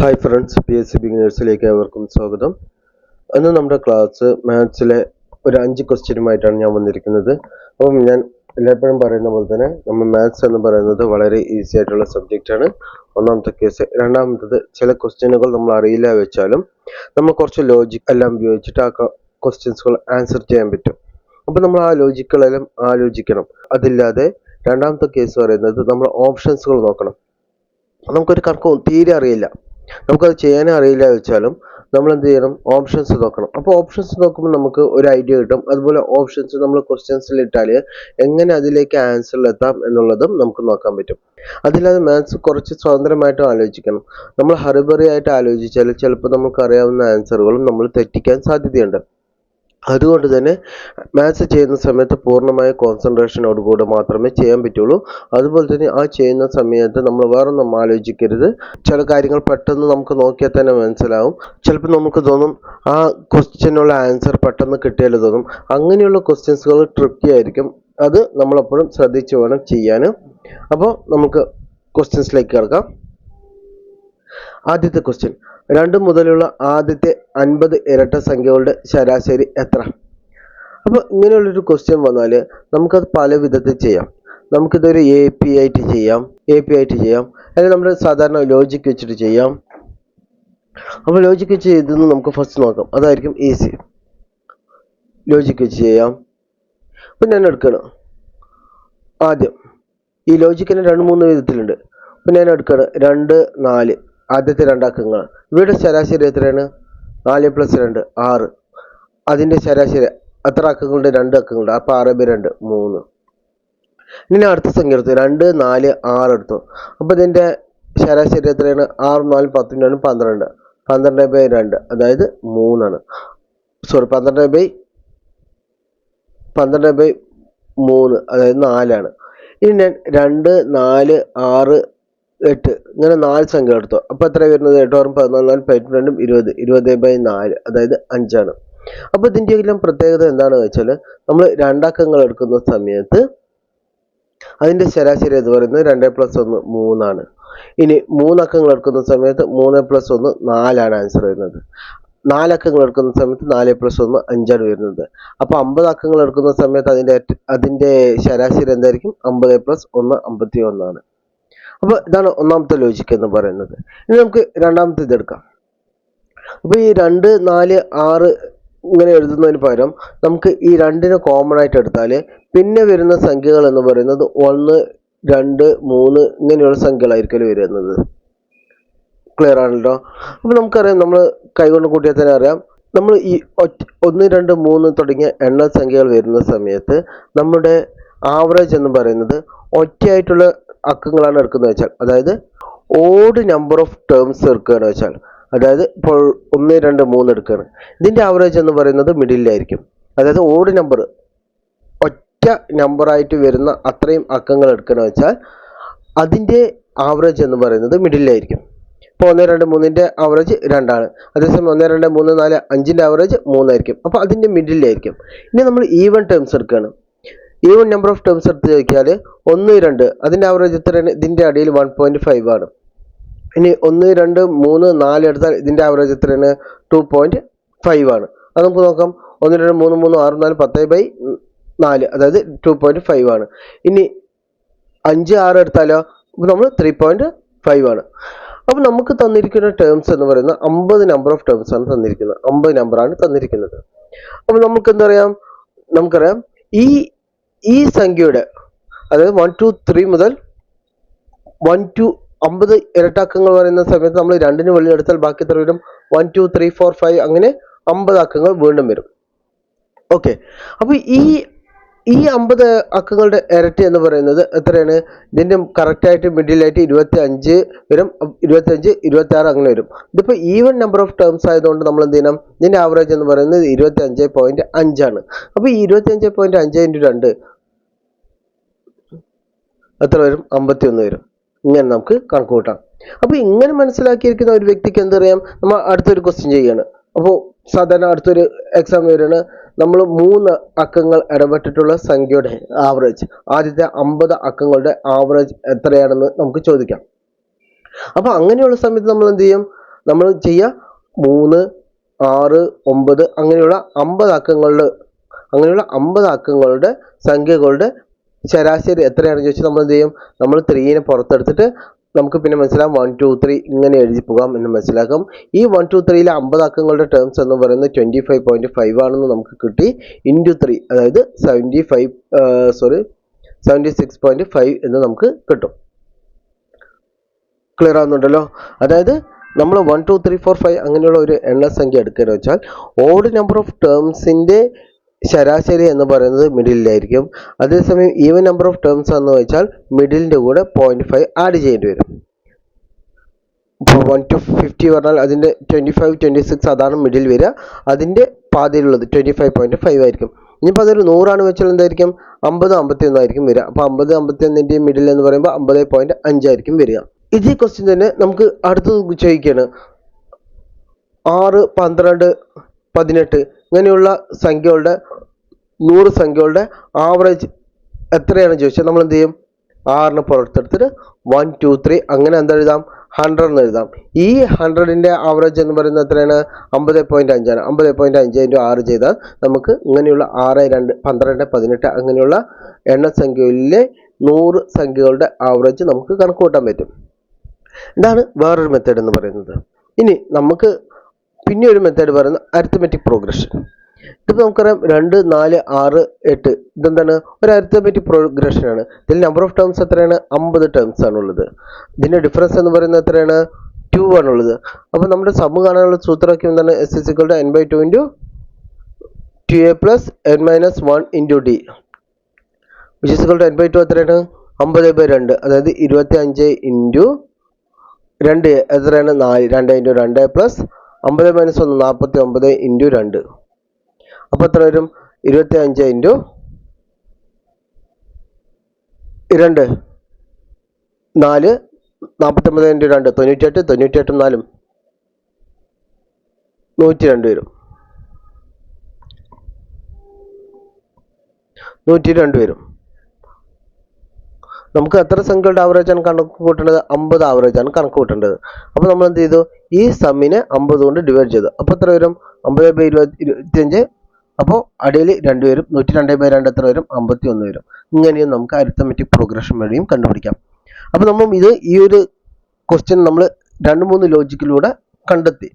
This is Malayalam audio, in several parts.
ഹായ് ഫ്രണ്ട്സ്, PSC ബിഗിനേഴ്സിലേക്ക് ഏവർക്കും സ്വാഗതം. ഇന്ന് നമ്മുടെ ക്ലാസ് മാത്സിലെ ഒരു 5 ക്വസ്റ്റ്യനുമായിട്ടാണ് ഞാൻ വന്നിരിക്കുന്നത്. അപ്പം ഞാൻ എല്ലായ്പ്പോഴും പറയുന്ന പോലെ തന്നെ നമ്മൾ മാത്സ് എന്ന് പറയുന്നത് വളരെ ഈസി ആയിട്ടുള്ള സബ്ജക്റ്റാണ്. ഒന്നാമത്തെ കേസ്. രണ്ടാമത്തത്, ചില ക്വസ്റ്റ്യനുകൾ നമ്മൾ അറിയില്ല വെച്ചാലും നമ്മൾ കുറച്ച് ലോജിക് എല്ലാം ഉപയോഗിച്ചിട്ട് ആ ക്വസ്റ്റ്യൻസുകൾ ആൻസർ ചെയ്യാൻ പറ്റും. അപ്പം നമ്മൾ ആ ലോജിക്കുകളെല്ലാം ആലോചിക്കണം. അതില്ലാതെ രണ്ടാമത്തെ കേസ് പറയുന്നത് നമ്മൾ ഓപ്ഷൻസുകൾ നോക്കണം. നമുക്കൊരു കണക്കും തീരെ അറിയില്ല, നമുക്കത് ചെയ്യാനേ അറിയില്ല വെച്ചാലും നമ്മൾ എന്ത് ചെയ്യണം? ഓപ്ഷൻസ് നോക്കണം. അപ്പോൾ ഓപ്ഷൻസ് നോക്കുമ്പോൾ നമുക്ക് ഒരു ഐഡിയ കിട്ടും. അതുപോലെ ഓപ്ഷൻസ് നമ്മൾ ക്വസ്റ്റ്യൻസിൽ ഇട്ടാൽ എങ്ങനെ അതിലേക്ക് ആൻസറിൽ എത്താം എന്നുള്ളതും നമുക്ക് നോക്കാൻ പറ്റും. അതില്ലാതെ മാത്സ് കുറച്ച് സ്വതന്ത്രമായിട്ട് ആലോചിക്കണം. നമ്മൾ ഹറിബറി ആയിട്ട് ആലോചിച്ചാൽ ചിലപ്പോൾ നമുക്ക് അറിയാവുന്ന ആൻസറുകളും നമ്മൾ തെറ്റിക്കാൻ സാധ്യതയുണ്ട്. അതുകൊണ്ട് തന്നെ മാത്സ് ചെയ്യുന്ന സമയത്ത് പൂർണ്ണമായ കോൺസെൻട്രേഷനോടുകൂടി മാത്രമേ ചെയ്യാൻ പറ്റുള്ളൂ. അതുപോലെ തന്നെ ആ ചെയ്യുന്ന സമയത്ത് നമ്മൾ വേറൊന്നും ആലോചിക്കരുത്. ചില കാര്യങ്ങൾ പെട്ടെന്ന് നമുക്ക് നോക്കിയാൽ തന്നെ മനസ്സിലാവും. ചിലപ്പോൾ നമുക്ക് തോന്നും ആ ക്വസ്റ്റ്യനുള്ള ആൻസർ പെട്ടെന്ന് കിട്ടിയാൽ തോന്നും. അങ്ങനെയുള്ള ക്വസ്റ്റ്യൻസുകൾ ട്രിക്കി ആയിരിക്കും. അത് നമ്മളെപ്പോഴും ശ്രദ്ധിച്ച് വേണം ചെയ്യാൻ. അപ്പോൾ നമുക്ക് ക്വസ്റ്റ്യൻസിലേക്ക് കിടക്കാം. ആദ്യത്തെ ക്വസ്റ്റ്യൻ, 2 മുതലുള്ള ആദ്യത്തെ 50 ഇരട്ട സംഖ്യകളുടെ ശരാശരി എത്ര? അപ്പോൾ ഇങ്ങനെയുള്ളൊരു ക്വസ്റ്റ്യൻ വന്നാൽ നമുക്കത് പല വിധത്തിൽ ചെയ്യാം. നമുക്കിതൊരു AP ആയിട്ട് ചെയ്യാം, അല്ലെങ്കിൽ നമ്മൾ സാധാരണ ലോജിക് വെച്ചിട്ട് ചെയ്യാം. അപ്പോൾ ലോജിക് വെച്ച് ചെയ്തെന്ന് നമുക്ക് ഫസ്റ്റ് നോക്കാം. അതായിരിക്കും ഈസി. ലോജിക് വെച്ച് ചെയ്യാം. അപ്പം ഞാൻ എടുക്കണം. ആദ്യം ഈ ലോജിക്കിന് 2-3 വിധത്തിലുണ്ട്. അപ്പം ഞാൻ എടുക്കണം 2, 4 ആദ്യത്തെ 2 അക്കങ്ങൾ. ഇവയുടെ ശരാശരി എത്രയാണ്? 4 + 2 6. അതിൻ്റെ ശരാശരി എത്ര അക്കങ്ങളുടെ? 2 അക്കങ്ങളുടെ. അപ്പോൾ 6/2 3. ഇനി അടുത്ത സംഖ്യ എടുത്തു, 2, 4, 6 എടുത്തു. അപ്പോൾ ഇതിൻ്റെ ശരാശരി എത്രയാണ്? 6, 4, 10, 12. 12/2 അതായത് 3 ആണ്. 12/3 അതായത് 4 ആണ്. ഇനി ഞാൻ 2, 4, 6, 8 ഇങ്ങനെ 4 സംഖ്യ എടുത്തു. അപ്പോൾ എത്ര വരുന്നത്? 8, 6, 14, 4, 20. 20/4 അതായത് 5 ആണ്. അപ്പോൾ ഇതിൻ്റെ എല്ലാം പ്രത്യേകത എന്താണെന്ന് വെച്ചാൽ നമ്മൾ 2 അക്കങ്ങൾ എടുക്കുന്ന സമയത്ത് അതിൻ്റെ ശരാശരി എന്ന് പറയുന്നത് 2 + 1 3 ആണ്. ഇനി 3 അക്കങ്ങൾ എടുക്കുന്ന സമയത്ത് 3 + 1 4 ആണ് ആൻസർ വരുന്നത്. 4 അക്കങ്ങൾ എടുക്കുന്ന സമയത്ത് 4 + 1 5 ആണ് വരുന്നത്. അപ്പോൾ 50 അക്കങ്ങൾ എടുക്കുന്ന സമയത്ത് അതിൻ്റെ ശരാശരി എന്തായിരിക്കും? 50 + 1 51 ആണ്. അപ്പോൾ ഇതാണ് ഒന്നാമത്തെ ലോജിക്ക് എന്ന് പറയുന്നത്. ഇനി നമുക്ക് രണ്ടാമത്തെ ഇതെടുക്കാം. അപ്പോൾ ഈ 2, 4, 6 ഇങ്ങനെ എഴുതുന്നതിന് പകരം നമുക്ക് ഈ 2നെ കോമൺ ആയിട്ട് എടുത്താൽ പിന്നെ വരുന്ന സംഖ്യകൾ എന്ന് പറയുന്നത് 1, 2, 3 ഇങ്ങനെയുള്ള സംഖ്യകളായിരിക്കും വരുന്നത്. ക്ലിയർ ആണല്ലോ? അപ്പോൾ നമുക്കറിയാം, നമ്മൾ കൈകൊണ്ട് കൂട്ടിയാൽ തന്നെ അറിയാം, നമ്മൾ ഈ 1, 2, 3 തുടങ്ങിയ എണ്ണ സംഖ്യകൾ വരുന്ന സമയത്ത് നമ്മുടെ ആവറേജ് എന്ന് പറയുന്നത് ഒറ്റയായിട്ടുള്ള അക്കങ്ങളാണ് എടുക്കുന്നത് വെച്ചാൽ, അതായത് ഓഡ് നമ്പർ ഓഫ് ടേംസ് എടുക്കുകയാണ് വെച്ചാൽ, അതായത് ഇപ്പോൾ 1, 2, 3 എടുക്കുകയാണ്. ഇതിൻ്റെ ആവറേജ് എന്ന് പറയുന്നത് മിഡിലായിരിക്കും. അതായത് ഓഡ് നമ്പർ ഒറ്റ നമ്പറായിട്ട് വരുന്ന അത്രയും അക്കങ്ങൾ എടുക്കുകയാണ് വെച്ചാൽ അതിൻ്റെ ആവറേജ് എന്ന് പറയുന്നത് മിഡിലായിരിക്കും. ഇപ്പോൾ 1, 2, 3ൻ്റെ ആവറേജ് 2 ആണ്. അതേസമയം 1, 2, 3, 4, 5ൻ്റെ ആവറേജ് 3 ആയിരിക്കും. അപ്പോൾ അതിൻ്റെ മിഡിലായിരിക്കും. ഇനി നമ്മൾ ഈവൻ ടേംസ് എടുക്കുകയാണ്. ഈവൻ നമ്പർ ഓഫ് ടേംസ് എടുത്ത് ചോദിച്ചാൽ 1, 2 അതിൻ്റെ ആവറേജ് എത്രയാണ്? ഇതിൻ്റെ അടിയിൽ 1.5 ആണ്. ഇനി 1, 2, 3, 4 എടുത്താൽ ഇതിൻ്റെ ആവറേജ് എത്രയാണ്? 2.5 ആണ്. അത് നമുക്ക് നോക്കാം. 1, 2, 3, 3, 6, 4 10/4 അതായത് 2.5 ആണ്. ഇനി 5, 6 എടുത്താലോ? അപ്പോൾ നമ്മൾ 3.5 ആണ്. അപ്പോൾ നമുക്ക് തന്നിരിക്കുന്ന ടേംസ് എന്ന് പറയുന്നത് 50 നമ്പർ ഓഫ് ടേംസ് ആണ് തന്നിരിക്കുന്നത്. 50 നമ്പറാണ് തന്നിരിക്കുന്നത്. അപ്പോൾ നമുക്ക് എന്തറിയാം? നമുക്കറിയാം ഈ സംഖ്യയുടെ, അതായത് 1, 2, 3 മുതൽ 1 to 50 ഇരട്ടക്കങ്ങൾ പറയുന്ന സമയത്ത് നമ്മൾ 2ന് വെളിയിൽ എടുത്താൽ ബാക്കി എത്ര വരും? 1, 2, 3, 4, 5 അങ്ങനെ 50 അക്കങ്ങൾ വീണ്ടും വരും. ഓക്കെ. അപ്പോൾ ഈ 50 അക്കങ്ങളുടെ ഇരട്ടി എന്ന് പറയുന്നത് എത്രയാണ്? ഇതിൻ്റെ കറക്റ്റായിട്ട് മിഡിലായിട്ട് 25 വരും. 25, 26 അങ്ങനെ വരും. ഇതിപ്പോൾ ഈവൻ നമ്പർ ഓഫ് ടേംസ് ആയതുകൊണ്ട് നമ്മൾ എന്ത് ചെയ്യണം? ഇതിൻ്റെ ആവറേജ് എന്ന് പറയുന്നത് 25.5 ആണ്. അപ്പോൾ ഈ 25.5 × 2 എത്ര വരും? 51 വരും. ഇങ്ങനെ നമുക്ക് കണക്ക് കൂട്ടാം. അപ്പോൾ ഇങ്ങനെ മനസ്സിലാക്കിയിരിക്കുന്ന ഒരു വ്യക്തിക്ക് എന്തറിയാം? നമ്മൾ അടുത്തൊരു ക്വസ്റ്റ്യൻ ചെയ്യാണ്. അപ്പോൾ സാധാരണ അടുത്തൊരു എക്സാം വരെയാണ് നമ്മൾ 3 അക്കങ്ങൾ ഇടപെട്ടിട്ടുള്ള സംഖ്യയുടെ ആവറേജ്, ആദ്യത്തെ 50 അക്കങ്ങളുടെ ആവറേജ് എത്രയാണെന്ന് നമുക്ക് ചോദിക്കാം. അപ്പോൾ അങ്ങനെയുള്ള സമയത്ത് നമ്മൾ എന്ത് ചെയ്യും? നമ്മൾ ചെയ്യുക 3, 6, 9 അങ്ങനെയുള്ള 50 അക്കങ്ങളുടെ സംഖ്യകളുടെ ശരാശരി എത്രയാണെന്ന് ചോദിച്ചാൽ നമ്മൾ എന്ത് ചെയ്യും? നമ്മൾ 3നെ പുറത്തെടുത്തിട്ട് നമുക്ക് പിന്നെ മനസ്സിലാകും 1, 2, 3 ഇങ്ങനെ എഴുതി പോകാം എന്ന് മനസ്സിലാക്കാം. ഈ 1, 2, 3യിലെ 50 അക്കങ്ങളുടെ ടേംസ് എന്ന് പറയുന്നത് 25.5 ആണെന്ന് നമുക്ക് കിട്ടി. ഇൻറ്റു 3 അതായത് 76.5 എന്ന് നമുക്ക് കിട്ടും. ക്ലിയർ ആവുന്നുണ്ടല്ലോ? അതായത് നമ്മൾ 1, 2, 3, 4, 5 അങ്ങനെയുള്ള ഒരു എണ്ണസംഖ്യ എടുക്കുകയെന്ന് വെച്ചാൽ ഓഡ് നമ്പർ ഓഫ് ടേംസിൻ്റെ ശരാശരി എന്ന് പറയുന്നത് മിഡിലായിരിക്കും. അതേസമയം ഈവൻ നമ്പർ ഓഫ് ടേംസ് എന്ന് വെച്ചാൽ മിഡിലിൻ്റെ കൂടെ 0.5 ആഡ് ചെയ്യേണ്ടി വരും. ഇപ്പോൾ 1 to 50 പറഞ്ഞാൽ അതിൻ്റെ 25, 26 അതാണ് മിഡിൽ വരിക. അതിൻ്റെ പാതിയിലുള്ളത് 25.5 ആയിരിക്കും. ഇനിയിപ്പോൾ അതൊരു 100 വെച്ചാൽ എന്തായിരിക്കും? 50, 51 ആയിരിക്കും വരിക. അപ്പോൾ 50, 51ൻ്റെ മിഡിൽ എന്ന് പറയുമ്പോൾ 50.5 ആയിരിക്കും വരിക. ഇതേ ക്വസ്റ്റ്യൻ തന്നെ നമുക്ക് അടുത്തത് ചോദിക്കുകയാണ്. 6, 12, 18 ഇങ്ങനെയുള്ള സംഖ്യകളുടെ 100 സംഖ്യകളുടെ ആവറേജ് എത്രയാണ് ചോദിച്ചാൽ നമ്മൾ എന്ത് ചെയ്യും? 6ന് പുറത്തെടുത്തിട്ട് 1, 2, 3 അങ്ങനെ എന്താ എഴുതാം? 100 എന്ന് എഴുതാം. ഈ 100ൻ്റെ ആവറേജ് എന്ന് പറയുന്നത് എത്രയാണ്? 50.5 ആണ്. 50.5 × 6 ചെയ്താൽ നമുക്ക് ഇങ്ങനെയുള്ള 6, 2, 12, 18 അങ്ങനെയുള്ള എണ്ണസംഖ്യയിലെ 100 സംഖ്യകളുടെ ആവറേജ് നമുക്ക് കണക്ക് കൂട്ടാൻ പറ്റും. ഇതാണ് വേറൊരു മെത്തേഡ് എന്ന് പറയുന്നത്. ഇനി നമുക്ക് പിന്നെ ഒരു മെത്തേഡ് പറയുന്നത് അരിത്തമെറ്റിക് പ്രോഗ്രഷൻ. ഇതിപ്പോൾ നമുക്കറിയാം 2, 4, 6, 8 ഇതെന്താണ്? ഒരു അരിത്തമെറ്റിക് പ്രോഗ്രഷനാണ്. ഇതിൽ നമ്പർ ഓഫ് ടേംസ് എത്രയാണ്? 50 ടേംസ് ആണുള്ളത്. ഇതിൻ്റെ ഡിഫറൻസ് എന്ന് പറയുന്നത് എത്രയാണ്? 2 ആണുള്ളത്. അപ്പോൾ നമ്മുടെ സം കാണാനുള്ള സൂത്രവാക്യം എന്താണ്? S = n/2 × 2a + n-1 × d which is equal to n/2 എത്രയാണ്? 50/2 അതായത് 25 × 2 എത്രയാണ്? 4. 2 × 2 + 50 - 1 49 × 2. അപ്പോൾ എത്ര വരും? 25 × 2 4 49 × 2 98 98 4 102 വരും. 102 വരും. നമുക്ക് എത്ര സംഖ്യകളുടെ ആവറേജാണ് കണക്ക് കൂട്ടേണ്ടത്? 50 ആവറേജാണ് കണക്ക് കൂട്ടേണ്ടത്. അപ്പോൾ നമ്മൾ എന്ത് ചെയ്തു? ഈ സമ്മിനെ 50 കൊണ്ട് ഡിവൈഡ് ചെയ്തു. അപ്പോൾ എത്ര വരും? 50/25. അപ്പോൾ അടിയിൽ 2 വരും. 102/2 എത്ര വരും? 51 വരും. ഇങ്ങനെയും നമുക്ക് അരിത്തമെറ്റിക് പ്രോഗ്രഷൻ വഴിയും കണ്ടുപിടിക്കാം. അപ്പോൾ നമ്മൾ ഈ ഒരു ക്വസ്റ്റ്യൻ നമ്മൾ 2-3 ലോജിക്കിലൂടെ കണ്ടെത്തി.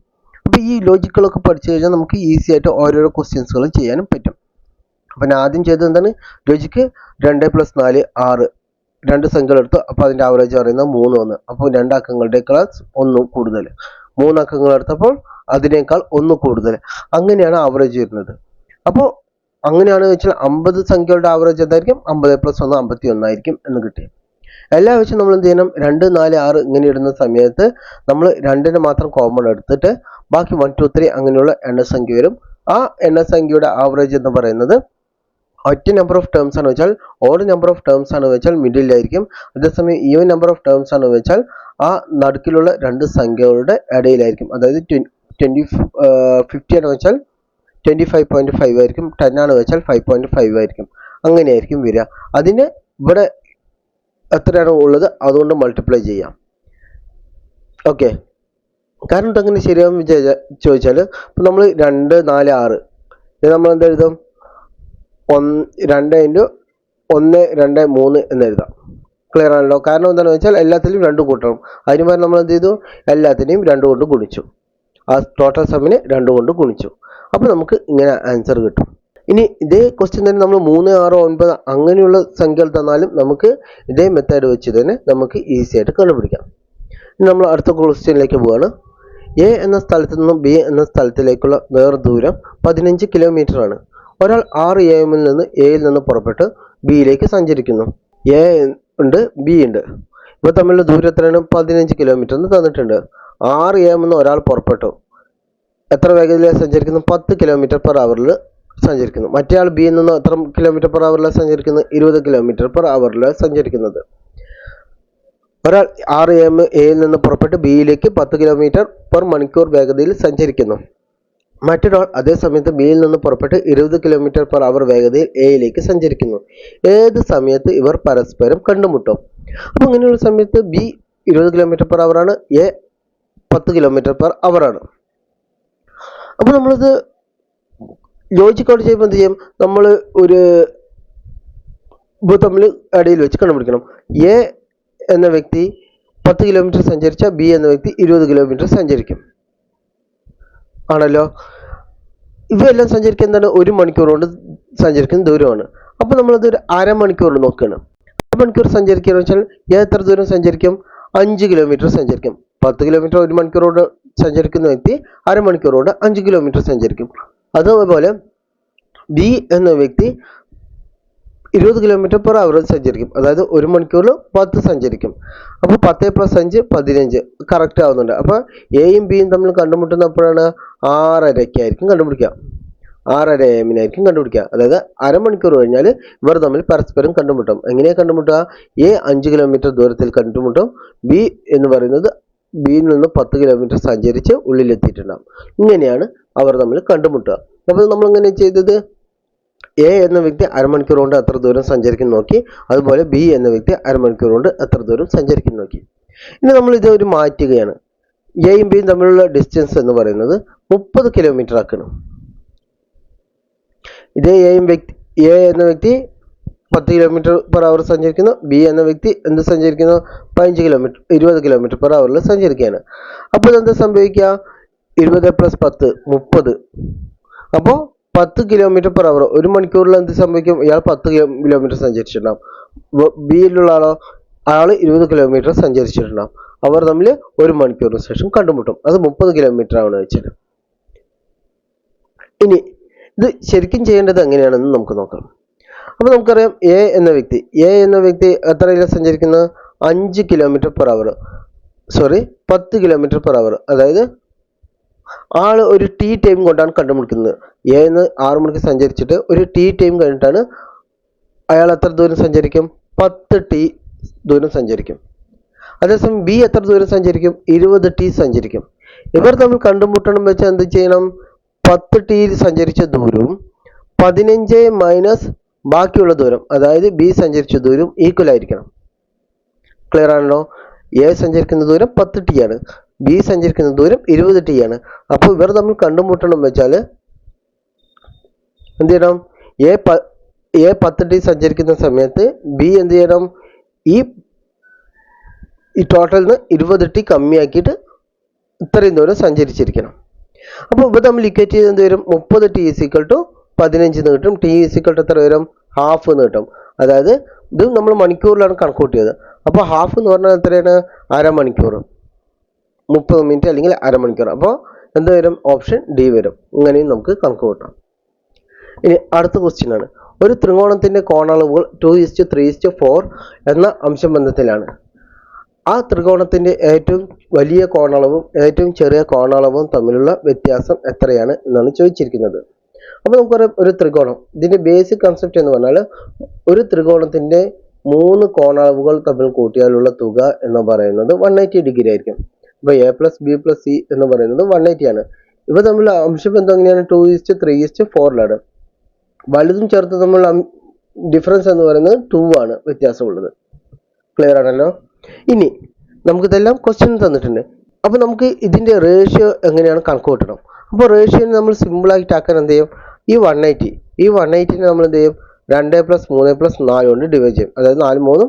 അപ്പോൾ ഈ ലോജിക്കുകളൊക്കെ പഠിച്ചു കഴിഞ്ഞാൽ നമുക്ക് ഈസി ആയിട്ട് ഓരോരോ ക്വസ്റ്റ്യൻസുകളും ചെയ്യാനും പറ്റും. അപ്പോൾ ഞാൻ ആദ്യം ചെയ്തത് എന്താണ്? ലോജിക്ക് 2 + 4 6 2 സംഖ്യകൾ എടുത്തു. അപ്പോൾ അതിൻ്റെ ആവറേജ് പറയുന്നത് 3 വന്നു. അപ്പോൾ 2 അക്കങ്ങളുടേക്കാൾ 1 കൂടുതൽ. 3 അക്കങ്ങൾ എടുത്തപ്പോൾ അതിനേക്കാൾ 1 കൂടുതൽ. അങ്ങനെയാണ് ആവറേജ് വരുന്നത്. അപ്പോൾ അങ്ങനെയാണ് വെച്ചാൽ 50 സംഖ്യകളുടെ ആവറേജ് എന്തായിരിക്കും? 50 + 1 51 ആയിരിക്കും എന്ന് കിട്ടി. എല്ലാ വെച്ചും നമ്മൾ എന്ത് ചെയ്യണം? 2, 4, 6 ഇങ്ങനെ ഇടുന്ന സമയത്ത് നമ്മൾ 2നെ മാത്രം കോമൺ എടുത്തിട്ട് ബാക്കി 1, 2, 3 അങ്ങനെയുള്ള എണ്ണസംഖ്യ വരും. ആ എണ്ണസംഖ്യയുടെ ആവറേജ് എന്ന് പറയുന്നത് ഒറ്റ നമ്പർ ഓഫ് ടേംസ് ആണ് വെച്ചാൽ ഓഡ് നമ്പർ ഓഫ് ടേംസ് ആണ് വെച്ചാൽ മിഡിലായിരിക്കും. അതേസമയം ഈവൻ നമ്പർ ഓഫ് ടേംസ് ആണ് വെച്ചാൽ ആ നടുക്കിലുള്ള 2 സംഖ്യകളുടെ ഇടയിലായിരിക്കും. അതായത് 50 ആണ് വെച്ചാൽ 25.5 ആയിരിക്കും. 10 ആണ് വെച്ചാൽ 5.5 ആയിരിക്കും. അങ്ങനെയായിരിക്കും വരിക. അതിന് ഇവിടെ എത്രയാണ് ഉള്ളത് അതുകൊണ്ട് മൾട്ടിപ്ലൈ ചെയ്യാം. ഓക്കെ, കാരണം ഇതങ്ങനെ ശരിയാകും ചോദിച്ചാൽ ഇപ്പം നമ്മൾ 2, 4, 6 ഇത് നമ്മൾ എന്ത് എഴുതും? 2 × 1, 2, 3 എന്ന് എഴുതാം. ക്ലിയർ ആണല്ലോ? കാരണം എന്താണെന്ന് വെച്ചാൽ എല്ലാത്തിലും 2 കൂട്ടണം. അതിന് പകരം നമ്മൾ എന്ത് ചെയ്തു? എല്ലാത്തിനെയും 2 കൊണ്ട് ഗുണിച്ചു. ആ ടോട്ടൽ സമ്മിനെ 2 കൊണ്ട് ഗുണിച്ചു. അപ്പോൾ നമുക്ക് ഇങ്ങനെ ആൻസർ കിട്ടും. ഇനി ഇതേ ക്വസ്റ്റ്യൻ തന്നെ നമ്മൾ 3, 6, 9 അങ്ങനെയുള്ള സംഖ്യകൾ തന്നാലും നമുക്ക് ഇതേ മെത്തേഡ് വെച്ച് തന്നെ നമുക്ക് ഈസി ആയിട്ട് കണ്ടുപിടിക്കാം. ഇനി നമ്മൾ അടുത്ത ക്വസ്റ്റ്യനിലേക്ക് പോവുകയാണ്. എ എന്ന സ്ഥലത്ത് നിന്നും ബി എന്ന സ്ഥലത്തിലേക്കുള്ള ദൂരം 15 കിലോമീറ്റർ ആണ്. ഒരാൾ 6 AM നിന്ന് എയിൽ നിന്ന് പുറപ്പെട്ട് ബിയിലേക്ക് സഞ്ചരിക്കുന്നു. എ ഉണ്ട്, ബി ഉണ്ട്. ഇവ തമ്മിലുള്ള ദൂരം എത്രയാണ്? 15 കിലോമീറ്റർ എന്ന് തന്നിട്ടുണ്ട്. 6 AM നിന്ന് ഒരാൾ പുറപ്പെട്ടു. എത്ര വേഗതയിലാണ് സഞ്ചരിക്കുന്നു? 10 km/h സഞ്ചരിക്കുന്നു. മറ്റേ ആൾ ബിയിൽ നിന്ന് എത്ര km/h സഞ്ചരിക്കുന്നു? 20 km/h സഞ്ചരിക്കുന്നത്. ഒരാൾ 6 AM എയിൽ നിന്ന് പുറപ്പെട്ട് ബിയിലേക്ക് 10 km/h വേഗതയിൽ സഞ്ചരിക്കുന്നു. മറ്റൊരാൾ അതേ സമയത്ത് ബിയിൽ നിന്ന് പുറപ്പെട്ട് 20 km/h വേഗതയിൽ എയിലേക്ക് സഞ്ചരിക്കുന്നു. ഏത് സമയത്ത് ഇവർ പരസ്പരം കണ്ടുമുട്ടും? അപ്പോൾ അങ്ങനെയുള്ള സമയത്ത് ബി 20 km/h ആണ്, എ 10 km/h ആണ്. അപ്പോൾ നമ്മളിത് ലോജിക്കൗട്ട് ചെയ്യുമ്പോൾ എന്ത് ചെയ്യും, നമ്മൾ ഒരു തമ്മിൽ ഇടയിൽ വെച്ച് കണ്ടുപിടിക്കണം. എ എന്ന വ്യക്തി 10 കിലോമീറ്റർ സഞ്ചരിച്ച ബി എന്ന വ്യക്തി 20 കിലോമീറ്റർ സഞ്ചരിക്കും ആണല്ലോ. ഇവയെല്ലാം സഞ്ചരിക്കാൻ എന്താണ്, 1 മണിക്കൂർ കൊണ്ട് സഞ്ചരിക്കുന്ന ദൂരമാണ്. അപ്പോൾ നമ്മളതൊരു അരമണിക്കൂർ നോക്കുകയാണ്. അരമണിക്കൂർ സഞ്ചരിക്കുക വെച്ചാൽ എത്ര ദൂരം സഞ്ചരിക്കും, 5 കിലോമീറ്റർ സഞ്ചരിക്കും. 10 കിലോമീറ്റർ 1 മണിക്കൂറോട് സഞ്ചരിക്കുന്ന വ്യക്തി അരമണിക്കൂറോട് 5 കിലോമീറ്റർ സഞ്ചരിക്കും. അതുപോലെ ബി എന്ന വ്യക്തി 20 km/h സഞ്ചരിക്കും. അതായത് 1 മണിക്കൂറിൽ 10 സഞ്ചരിക്കും. അപ്പോൾ 10 + 5 15 കറക്റ്റ് ആവുന്നുണ്ട്. അപ്പോൾ എയും ബിയും തമ്മിൽ കണ്ടുമുട്ടുന്നപ്പോഴാണ് 6:30 കണ്ടുപിടിക്കുക. 6:30 AM കണ്ടുപിടിക്കുക. അതായത് അരമണിക്കൂർ കഴിഞ്ഞാൽ ഇവർ തമ്മിൽ പരസ്പരം കണ്ടുമുട്ടും. എങ്ങനെയാണ് കണ്ടുമുട്ടുക, എ 5 കിലോമീറ്റർ ദൂരത്തിൽ കണ്ടുമുട്ടും, ബി എന്ന് പറയുന്നത് ബിയിൽ നിന്ന് 10 കിലോമീറ്റർ സഞ്ചരിച്ച് ഉള്ളിലെത്തിയിട്ടുണ്ടാകും. ഇങ്ങനെയാണ് അവർ തമ്മിൽ കണ്ടുമുട്ടുക. അപ്പോൾ നമ്മളിങ്ങനെ ചെയ്തത്, എ എന്ന വ്യക്തി അരമണിക്കൂർ കൊണ്ട് എത്ര ദൂരം സഞ്ചരിക്കും നോക്കി, അതുപോലെ ബി എന്ന വ്യക്തി അരമണിക്കൂർ കൊണ്ട് എത്ര ദൂരം സഞ്ചരിക്കും നോക്കി. ഇനി നമ്മൾ ഇത് ഒരു മാറ്റുകയാണ്. എയും ബിയും തമ്മിലുള്ള ഡിസ്റ്റൻസ് എന്ന് പറയുന്നത് 30 കിലോമീറ്റർ ആക്കണം. ഇതേ എ എന്ന വ്യക്തി 10 km/h സഞ്ചരിക്കുന്നു, ബി എന്ന വ്യക്തി എന്ത് സഞ്ചരിക്കുന്നു, 20 km/h സഞ്ചരിക്കുകയാണ്. അപ്പോൾ ഇതെന്താ സംഭവിക്കുക, 20 + 10 30. അപ്പോൾ 10 km/h 1 മണിക്കൂറിൽ എന്ത് സംഭവിക്കും, ഇയാൾ 10 കിലോമീറ്റർ സഞ്ചരിച്ചിട്ടുണ്ടാവും. ബിയിലുള്ള അയാൾ 20 കിലോമീറ്റർ സഞ്ചരിച്ചിട്ടുണ്ടാവും. അവർ തമ്മിൽ 1 മണിക്കൂറിന് ശേഷം കണ്ടുമുട്ടും. അത് 30 കിലോമീറ്റർ ആണ് വെച്ചിട്ട്. ഇനി ഇത് ശരിക്കും ചെയ്യേണ്ടത് എങ്ങനെയാണെന്ന് നമുക്ക് നോക്കാം. അപ്പോൾ നമുക്കറിയാം, എ എന്ന വ്യക്തി എത്രയിലാണ് സഞ്ചരിക്കുന്നത്, 5 km/h, 10 km/h. അതായത് ആള് ഒരു ടി ടൈം കൊണ്ടാണ് കണ്ടുപിടിക്കുന്നത്. എ എന്ന് 6 മണിക്ക് സഞ്ചരിച്ചിട്ട് ഒരു ടി ടൈം കഴിഞ്ഞിട്ടാണ് അയാൾ എത്ര ദൂരം സഞ്ചരിക്കും, 10 ടി ദൂരം സഞ്ചരിക്കും. അതേസമയം ബി എത്ര ദൂരം സഞ്ചരിക്കും, 20 ടി സഞ്ചരിക്കും. ഇവർ തമ്മിൽ കണ്ടുമുട്ടണം വെച്ചാൽ എന്ത് ചെയ്യണം, 10 ടി സഞ്ചരിച്ച ദൂരവും 15 മൈനസ് ബാക്കിയുള്ള ദൂരം, അതായത് ബി സഞ്ചരിച്ച ദൂരം ഈക്വൽ ആയിരിക്കണം. ക്ലിയർ ആണല്ലോ. എ സഞ്ചരിക്കുന്ന ദൂരം 10 ടി ആണ്, ബി സഞ്ചരിക്കുന്ന ദൂരം 20 ടി ആണ്. അപ്പോൾ ഇവർ തമ്മിൽ കണ്ടുമുട്ടണം വെച്ചാൽ എന്ത് ചെയ്യണം, എ 10 ടി സഞ്ചരിക്കുന്ന സമയത്ത് ബി എന്ത് ചെയ്യണം, ഈ ടോട്ടലിൽ നിന്ന് 20 ടി കമ്മിയാക്കിയിട്ട് ഇത്രയും ദൂരം സഞ്ചരിച്ചിരിക്കണം. അപ്പോൾ ഇവ തമ്മിൽ ഇക്വേറ്റ് ചെയ്ത് എന്ത് വരും, 30 ടി = 15 എന്ന് കിട്ടും. ടി = എത്ര വരും, ഹാഫ് എന്ന് കിട്ടും. അതായത് ഇത് നമ്മൾ മണിക്കൂറിലാണ് കണക്ക് കൂട്ടിയത്. അപ്പോൾ ഹാഫ് എന്ന് പറഞ്ഞാൽ എത്രയാണ്, അരമണിക്കൂർ, 30 മിനിറ്റ് അല്ലെങ്കിൽ അരമണിക്കൂർ. അപ്പോൾ എന്ത് വരും, ഓപ്ഷൻ ഡി വരും. ഇങ്ങനെയും നമുക്ക് കണക്ക് കൂട്ടാം. ഇനി അടുത്ത ക്വസ്റ്റ്യൻ ആണ്, ഒരു ത്രികോണത്തിന്റെ കോണളവുകൾ 2:3:4 എന്ന അംശബന്ധത്തിലാണ്. ആ ത്രികോണത്തിന്റെ ഏറ്റവും വലിയ കോണളവും ഏറ്റവും ചെറിയ കോണളവും തമ്മിലുള്ള വ്യത്യാസം എത്രയാണ് എന്നാണ് ചോദിച്ചിരിക്കുന്നത്. അപ്പോൾ നമുക്കറിയാം, ഒരു ത്രികോണം, ഇതിന്റെ ബേസിക് കൺസെപ്റ്റ് എന്ന് പറഞ്ഞാൽ ഒരു ത്രികോണത്തിന്റെ 3 കോണളവുകൾ തമ്മിൽ കൂട്ടിയാലുള്ള തുക എന്ന് പറയുന്നത് 180 ഡിഗ്രി ആയിരിക്കും. അപ്പോൾ A plus B plus C എന്ന് പറയുന്നത് 180 ആണ്. ഇവ തമ്മിലുള്ള അംശബന്ധം എങ്ങനെയാണ്, 2:3:4 വലുതും ചെറുതും തമ്മിലുള്ള ഡിഫറൻസ് എന്ന് പറയുന്നത് 2 ആണ് വ്യത്യാസമുള്ളത്. ക്ലിയർ ആണല്ലോ. ഇനി നമുക്കിതെല്ലാം ക്വസ്റ്റ്യൻ തന്നിട്ടുണ്ട്. അപ്പോൾ നമുക്ക് ഇതിന്റെ റേഷ്യോ എങ്ങനെയാണ് കണക്ക് കൂട്ടണം. അപ്പോൾ റേഷ്യോനെ നമ്മൾ സിമ്പിളായിട്ട് ആക്കാൻ എന്ത് ചെയ്യും, ഈ 180 നമ്മൾ എന്ത് ചെയ്യും, 2 + 3 + 4 കൊണ്ട് ഡിവൈഡ് ചെയ്യും. അതായത് 4 3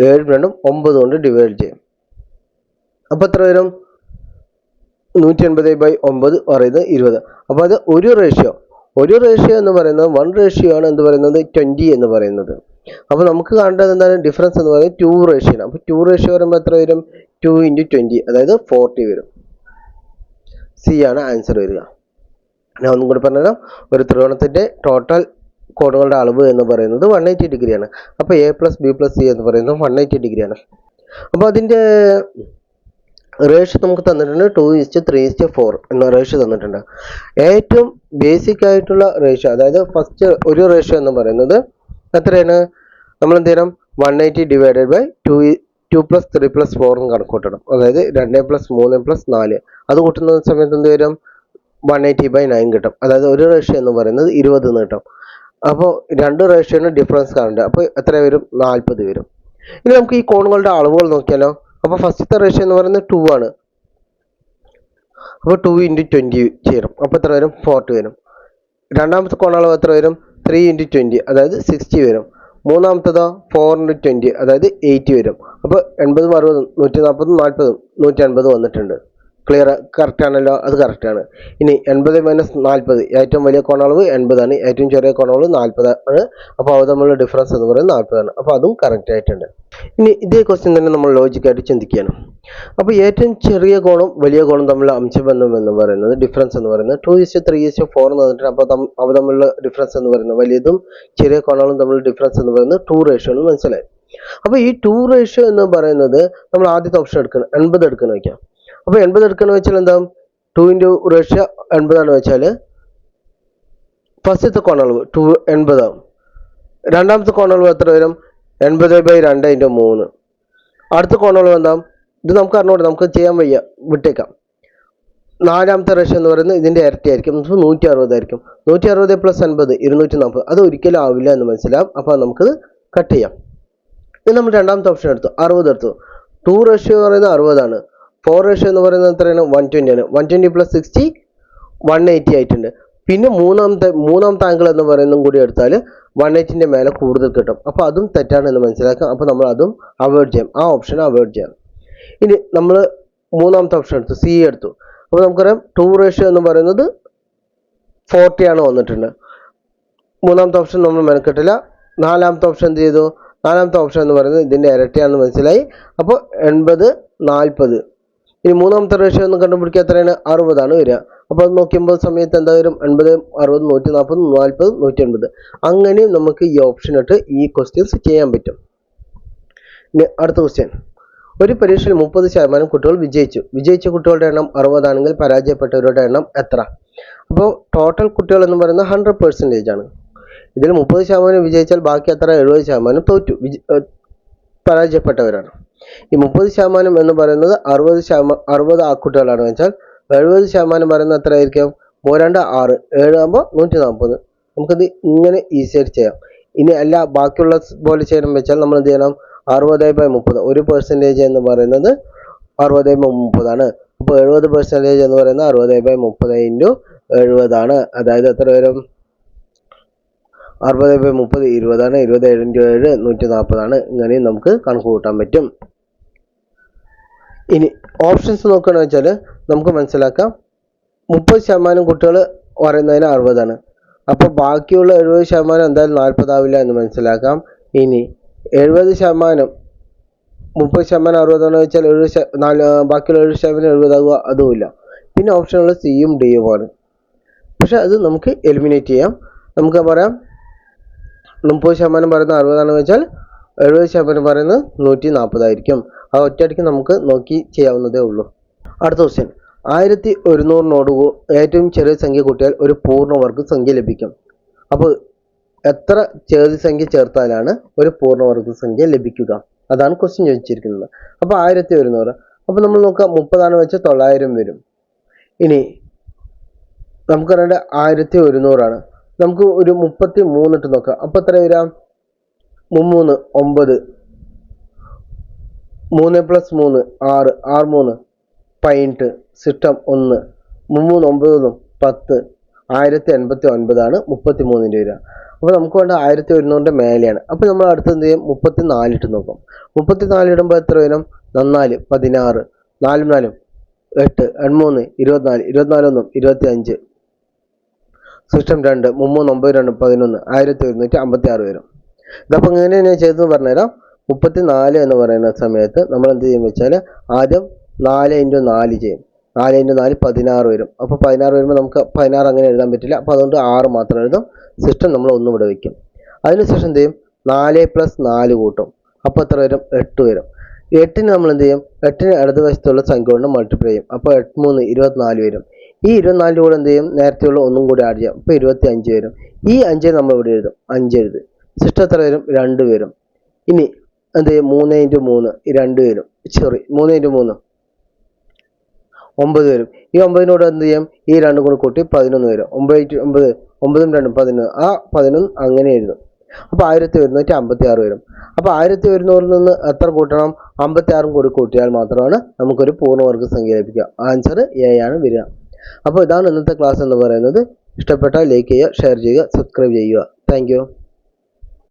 7 2 9 കൊണ്ട് ഡിവൈഡ് ചെയ്യും. അപ്പോൾ എത്ര വരും, 180/9 പറയുന്നത് 20. അപ്പോൾ അത് ഒരു റേഷ്യോ എന്ന് പറയുന്നത് 1 റേഷ്യോ ആണ് എന്ത് പറയുന്നത്, 20 എന്ന് പറയുന്നത്. അപ്പോൾ നമുക്ക് കാണേണ്ടത് എന്താണ്, ഡിഫറൻസ് എന്ന് പറയുന്നത് 2 റേഷ്യോ ആണ്. അപ്പോൾ 2 റേഷ്യോ പറയുമ്പോൾ എത്ര വരും, 2 × 20 അതായത് 40 വരും. സി ആണ് ആൻസർ വരിക. ഞാൻ ഒന്നും കൂടി പറഞ്ഞുതരാം. ഒരു ത്രികോണത്തിന്റെ ടോട്ടൽ കോണുകളുടെ അളവ് എന്ന് പറയുന്നത് 180 ഡിഗ്രിയാണ്. അപ്പോൾ A plus B plus C എന്ന് പറയുന്നത് 180 ഡിഗ്രിയാണ്. അപ്പോൾ അതിൻ്റെ റേഷ്യോ നമുക്ക് തന്നിട്ടുണ്ട്, 2:3:4 എന്ന റേഷ്യോ തന്നിട്ടുണ്ട്. ഏറ്റവും ബേസിക് ആയിട്ടുള്ള റേഷ്യോ, അതായത് ഫസ്റ്റ് ഒരു റേഷ്യോ എന്ന് പറയുന്നത് എത്രയാണ്, നമ്മൾ എന്ത് ചെയ്യണം, 180 / 2 + 3 + 4 കണക്ക് കൂട്ടണം. അതായത് 2 + 3 + 4 അത് കൂട്ടുന്ന സമയത്ത് എന്ത് വരും, 180/9 കിട്ടും. അതായത് ഒരു റേഷ്യോ എന്ന് പറയുന്നത് 20 എന്ന് കിട്ടും. അപ്പോൾ 2 റേഷ്യോന് ഡിഫറൻസ് കാണുന്നുണ്ട്. അപ്പോൾ എത്ര വരും, 40 വരും. ഇനി നമുക്ക് ഈ കോണുകളുടെ അളവുകൾ നോക്കിയാലോ. അപ്പോൾ ഫസ്റ്റത്തെ റേഷ്യോ എന്ന് പറയുന്നത് 2 ആണ്. അപ്പോൾ 2 × 20 ചെയ്യണം. അപ്പോൾ എത്ര വരും? 40 വരും. രണ്ടാമത്തെ കോണളവ് എത്ര വരും? 3 × 20 അതായത് 60 വരും. മൂന്നാമത്തേതോ 4 × 20 അതായത് 80 വരും. അപ്പോൾ 80 60 140 40 150 വന്നിട്ടുണ്ട്. ക്ലിയർ? കറക്റ്റ് ആണല്ലോ? അത് കറക്റ്റാണ്. ഇനി 80 - 40, ഏറ്റവും വലിയ കോണളവ് 80 ആണ്, ഏറ്റവും ചെറിയ കോണളവ് 40 ആണ്. അപ്പോൾ അത് തമ്മിലുള്ള ഡിഫറൻസ് എന്ന് പറയുന്നത് 40 ആണ്. അപ്പോൾ അതും കറക്റ്റ് ആയിട്ടുണ്ട്. ഇനി ഇതേ ക്വസ്റ്റ്യൻ തന്നെ നമ്മൾ ലോജിക്കായിട്ട് ചിന്തിക്കുകയാണ്. അപ്പോൾ ഏറ്റവും ചെറിയ കോണും വലിയ കോണും തമ്മിലുള്ള അംശബന്ധം എന്ന് പറയുന്നത്, ഡിഫറൻസ് എന്ന് പറയുന്നത് 2:3:4 എന്ന് പറഞ്ഞിട്ട്, അപ്പോൾ അവ തമ്മിലുള്ള ഡിഫറൻസ് എന്ന് പറയുന്നത്, വലിയതും ചെറിയ കോണുകളും തമ്മിലുള്ള ഡിഫറൻസ് എന്ന് പറയുന്നത് 2 റേഷ്യോ എന്ന് മനസ്സിലായി. അപ്പോൾ ഈ 2 റേഷ്യോ എന്ന് പറയുന്നത് നമ്മൾ ആദ്യത്തെ ഓപ്ഷൻ എടുക്കണം, 80 എടുക്കണം വയ്ക്കാം. അപ്പോൾ 80 എടുക്കണം വെച്ചാൽ എന്താകും? 2 × റേഷ്യോ 80 ആണ് വെച്ചാൽ ഫസ്റ്റത്തെ കോണളവ് 80 ആവും. രണ്ടാമത്തെ കോണളവ് എത്ര വരും? 80/2 × 3. അടുത്ത കോണളവ് എന്താകും? ഇത് നമുക്ക് അറിഞ്ഞോട്ടെ, നമുക്ക് ചെയ്യാൻ വയ്യ, വിട്ടേക്കാം. നാലാമത്തെ റേഷ്യോ എന്ന് പറയുന്നത് ഇതിൻ്റെ ഇരട്ടിയായിരിക്കും, 160 ആയിരിക്കും. 160 + 80 240. അത് ഒരിക്കലും ആവില്ല എന്ന് മനസ്സിലാവും. അപ്പോൾ നമുക്കത് കട്ട് ചെയ്യാം. ഇത് നമ്മൾ രണ്ടാമത്തെ ഓപ്ഷൻ എടുത്തു, 60 എടുത്തു. 2 റേഷ്യോ എന്ന് പറയുന്നത് 60 ആണ്. 4 റേഷ്യോ എന്ന് പറയുന്നത് എത്രയാണ്? 120 ആണ്. 120 + 60 180 ആയിട്ടുണ്ട്. പിന്നെ മൂന്നാമത്തെ ആംഗിൾ എന്ന് പറയുന്നതും കൂടി എടുത്താൽ 180ൻ്റെ മേലെ കൂടുതൽ കിട്ടും. അപ്പോൾ അതും തെറ്റാണ് എന്ന് മനസ്സിലാക്കാം. അപ്പോൾ നമ്മൾ അതും അവോയ്ഡ് ചെയ്യാം, ആ ഓപ്ഷൻ അവോയ്ഡ് ചെയ്യാം. ഇനി നമ്മൾ മൂന്നാമത്തെ ഓപ്ഷൻ എടുത്തു, സി എടുത്തു. അപ്പോൾ നമുക്കറിയാം 2 റേഷ്യോ എന്ന് പറയുന്നത് 40 ആണ് വന്നിട്ടുണ്ട്. മൂന്നാമത്തെ ഓപ്ഷൻ നമ്മൾ മെനക്കെട്ടില്ല. നാലാമത്തെ ഓപ്ഷൻ എന്ത് ചെയ്തു? നാലാമത്തെ ഓപ്ഷൻ എന്ന് പറയുന്നത് ഇതിൻ്റെ ഇരട്ടിയാണെന്ന് മനസ്സിലായി. അപ്പോൾ 80 40. ഇനി മൂന്നാമത്തെ റേഷ്യോ ഒന്ന് കണ്ടുപിടിക്കുക, എത്രയാണ്? 60 ആണ് വരിക. അപ്പോൾ അത് നോക്കുമ്പോൾ സമയത്ത് എന്താ വരും? 80 60 140 40 180. അങ്ങനെ നമുക്ക് ഈ ഓപ്ഷൻ ഇട്ട് ഈ ക്വസ്റ്റ്യൻസ് ചെയ്യാൻ പറ്റും. ഇനി അടുത്ത ക്വസ്റ്റ്യൻ, ഒരു പരീക്ഷയിൽ 30% കുട്ടികൾ വിജയിച്ച കുട്ടികളുടെ എണ്ണം 60 ആണെങ്കിൽ പരാജയപ്പെട്ടവരുടെ എണ്ണം എത്ര? അപ്പോൾ ടോട്ടൽ കുട്ടികൾ എന്ന് പറയുന്നത് 100% ആണ്. ഇതിൽ 30% വിജയിച്ചാൽ ബാക്കി എത്ര? 70% തോറ്റു, പരാജയപ്പെട്ടവരാണ്. ഈ 30% എന്ന് പറയുന്നത് 60 കുട്ടികളാണ് വെച്ചാൽ 70% പറയുന്നത് എത്ര ആയിരിക്കും? 2 6 7 ആകുമ്പോൾ 140. നമുക്കത് ഇങ്ങനെ ഈസി ആയിട്ട് ചെയ്യാം. ഇനി അല്ല ബാക്കിയുള്ള പോലെ ചെയ്യണം വെച്ചാൽ നമ്മൾ എന്ത് ചെയ്യണം? 60/30. 1% എന്ന് പറയുന്നത് 60/30 ആണ്. അപ്പോൾ 70% എന്ന് പറയുന്നത് 60/30 × 70 ആണ്. അതായത് എത്ര വരും? 60/30 20 ആണ്. 27 × 7 140 ആണ്. ഇങ്ങനെയും നമുക്ക് കണക്ക് കൂട്ടാൻ പറ്റും. ഇനി ഓപ്ഷൻസ് നോക്കുകയാണെന്ന് വെച്ചാൽ നമുക്ക് മനസ്സിലാക്കാം, 30% കുട്ടികൾ പറയുന്നതിന് 60 ആണ്. അപ്പോൾ ബാക്കിയുള്ള 70% എന്തായാലും 40 ആവില്ല എന്ന് മനസ്സിലാക്കാം. ഇനി 70% 30% 60 എന്ന് വെച്ചാൽ ബാക്കിയുള്ള 70% 70 ആകുക, അതുമില്ല. പിന്നെ ഓപ്ഷനുള്ള സിയും ഡിയുമാണ്. പക്ഷെ അത് നമുക്ക് എലിമിനേറ്റ് ചെയ്യാം. നമുക്ക് പറയാം 30% പറയുന്നത് 60 ആണെന്ന് വെച്ചാൽ 70% പറയുന്നത് 140 ആയിരിക്കും. ആ ഒറ്റയടിക്ക് നമുക്ക് നോക്കി ചെയ്യാവുന്നതേ ഉള്ളൂ. അടുത്ത ക്വസ്റ്റ്യൻ, 1100 ഏറ്റവും ചെറിയ സംഖ്യ കൂട്ടിയാൽ ഒരു പൂർണ്ണവർഗ സംഖ്യ ലഭിക്കും. അപ്പോൾ എത്ര ചെറിയ സംഖ്യ ചേർത്താലാണ് ഒരു പൂർണ്ണവർഗ സംഖ്യ ലഭിക്കുക? അതാണ് ക്വസ്റ്റ്യൻ ചോദിച്ചിരിക്കുന്നത്. അപ്പോൾ 1100. അപ്പോൾ നമ്മൾ നോക്കാം, 30 ആണ് വെച്ചാൽ 900 വരും. ഇനി നമുക്കറിയേണ്ട 1100 ആണ്. നമുക്ക് ഒരു 33 ഇട്ട് നോക്കാം. അപ്പോൾ എത്ര വരാം? 3 9 3 + 3 6 6 3 18 സിസ്റ്റം 1 3 9 10 1089 ആണ് 33ൻ്റെ വരിക. അപ്പോൾ നമുക്ക് വേണ്ട 1100ൻ്റെ മേലെയാണ്. അപ്പോൾ നമ്മൾ അടുത്ത് എന്ത് ചെയ്യും? 34 ഇട്ട് നോക്കാം. 34 ഇടുമ്പോൾ എത്ര വരും? 4 16 4 4 8 3 24 24 25 സിസ്റ്റം 2 3 9 2 11 1156 വരും. ഇതപ്പോൾ എങ്ങനെയാണ് ചെയ്തതെന്ന് പറഞ്ഞുതരാം. 34 എന്ന് പറയുന്ന സമയത്ത് നമ്മൾ എന്ത് ചെയ്യും വെച്ചാൽ ആദ്യം 4 × 4 ചെയ്യും. 4 × 4 16 വരും. അപ്പോൾ 16 വരുമ്പോൾ നമുക്ക് 16 അങ്ങനെ എഴുതാൻ പറ്റില്ല. അപ്പോൾ അതുകൊണ്ട് 6 മാത്രം എഴുതും. സിസ്റ്റം നമ്മൾ ഒന്നും ഇവിടെ വയ്ക്കും. അതിനുശേഷം എന്ത് ചെയ്യും? 4 + 4 കൂട്ടും. അപ്പോൾ എത്ര വരും? 8 വരും. 8ന് നമ്മൾ എന്ത് ചെയ്യും? 8ന് ഇടതുവശത്തുള്ള സംഖ്യ കൊണ്ട് മൾട്ടിപ്ലൈ ചെയ്യും. അപ്പോൾ 8 3 24 വരും. ഈ 24 കൂടെ എന്ത് ചെയ്യും? നേരത്തെയുള്ള ഒന്നും കൂടി ആഡ് ചെയ്യാം. അപ്പോൾ 25 വരും. ഈ 5 നമ്മൾ ഇവിടെ എഴുതും. 5 എഴുതി. സിസ്റ്റം എത്ര വരും? 2 വരും. ഇനി എന്ത് ചെയ്യും? 3 × 3 2 വരും. 3 × 3 9 വരും. ഈ 9നോട് എന്ത് ചെയ്യും? ഈ 2 കൂടെ കൂട്ടി 11 വരും. 9 × 9 9 2 11. ആ 11 അങ്ങനെ എഴുതും. അപ്പോൾ 1156 വരും. അപ്പോൾ 1100 നിന്ന് എത്ര കൂട്ടണം? 56 കൂടി കൂട്ടിയാൽ മാത്രമാണ് നമുക്കൊരു പൂർണ്ണവർഗ സംഖ്യ ലഭിക്കുക. ആൻസർ എ ആണ് വരിക. അപ്പോൾ ഇതാണ് ഇന്നത്തെ ക്ലാസ് എന്ന് പറയുന്നത്. ഇഷ്ടപ്പെട്ടാൽ ലൈക്ക് ചെയ്യുക, ഷെയർ ചെയ്യുക, സബ്സ്ക്രൈബ് ചെയ്യുക. Thank you.